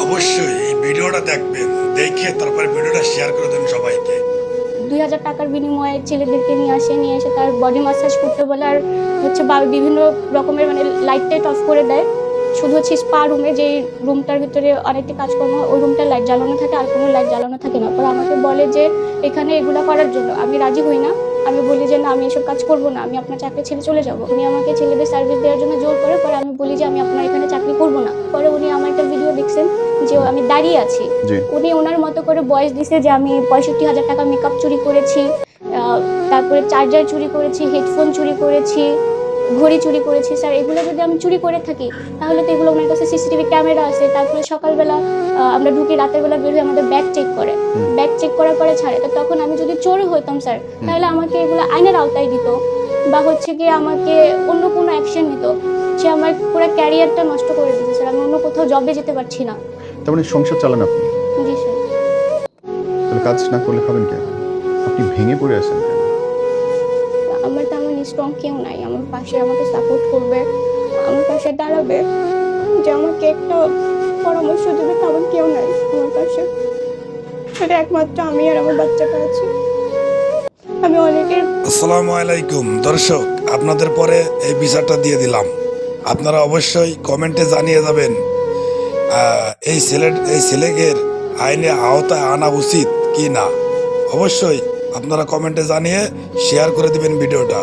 অবশ্যই এই ভিডিওটা দেখবেন, দেখে তারপরে ভিডিওটা শেয়ার করে দেন সবাইকে। 2000 টাকার বিনিময়ে ছেলেদেরকে নিয়ে এসে তার বডি ম্যাসাজ করতে বলে, আর হচ্ছে বা বিভিন্ন রকমের মানে লাইট টাইট অফ করে দেয়। শুধু হচ্ছে স্পা রুমে, যে রুমটার ভিতরে অনেকটি কাজকর্ম হয়, ওই রুমটা লাইট জ্বালানো থাকে, আর কোনো লাইট জ্বালানো থাকে না। পরে আমাকে বলে যে এখানে এগুলা করার জন্য। আমি রাজি হই না। আমি বলি যে না, আমি এসব কাজ করবো না, আমি আপনার চাকরি ছেড়ে চলে যাবো। উনি আমাকে ছেলেদের সার্ভিস দেওয়ার জন্য জোর করে। পরে আমি বলি যে আমি আপনার এখানে চাকরি করবো না। পরে উনি আমার একটা ভিডিও দেখছেন যে আমি দাঁড়িয়ে আছি। জি। উনি ওনার মতো করে ভয়েস দিছে যে আমি 65,000 টাকা মেকআপ চুরি করেছি, তারপরে চার্জার চুরি করেছি, হেডফোন চুরি করেছি, ঘড়ি চুরি করেছি। স্যার, এগুলো যদি আমি চুরি করে থাকি তাহলে তো এগুলো ওনার কাছে সিসিটিভি ক্যামেরা আছে। তারপরে সকালবেলা আমরা ঢুকি, রাতের বেলা বের হয়ে আমাদের ব্যাগ চেক করে, ব্যাগ চেক করার পরে ছাড়ে। তো তখন আমি যদি চোর হইতাম স্যার, তাহলে আমাকে এগুলো আইনের আওতায় দিত, বা হচ্ছে কি আমাকে অন্য কোনো অ্যাকশন নিত। সে আমার পুরো ক্যারিয়ারটা নষ্ট করে দিতে স্যার। আমি অন্য কোথাও জবে যেতে পারছি না। তার মানে সংসার চালান আপনি? জি স্যার। তাহলে কাজ না করলে খাবেন কেন? আপনি ভেঙে পড়ে আছেন কেন? আমার তেমন স্ট্রং কেউ নাই আমার পাশে, আমাকে সাপোর্ট করবে, আমার পাশে দাঁড়াবে, যে আমাকে একটা পরামর্শ দেবে, তেমন কেউ নাই আমার পাশে। সেটা একমাত্র আমি আর আমার বাচ্চাটা আছি। আমি অনেকের আসসালামু আলাইকুম দর্শক, আপনাদের পরে এই বিচারটা দিয়ে দিলাম। আপনারা অবশ্যই কমেন্টে জানিয়ে যাবেন এই ছেলেদের আইনে আওতায় আনা উচিত কি না। অবশ্যই আপনারা কমেন্টে জানিয়ে শেয়ার করে দিবেন ভিডিওটা।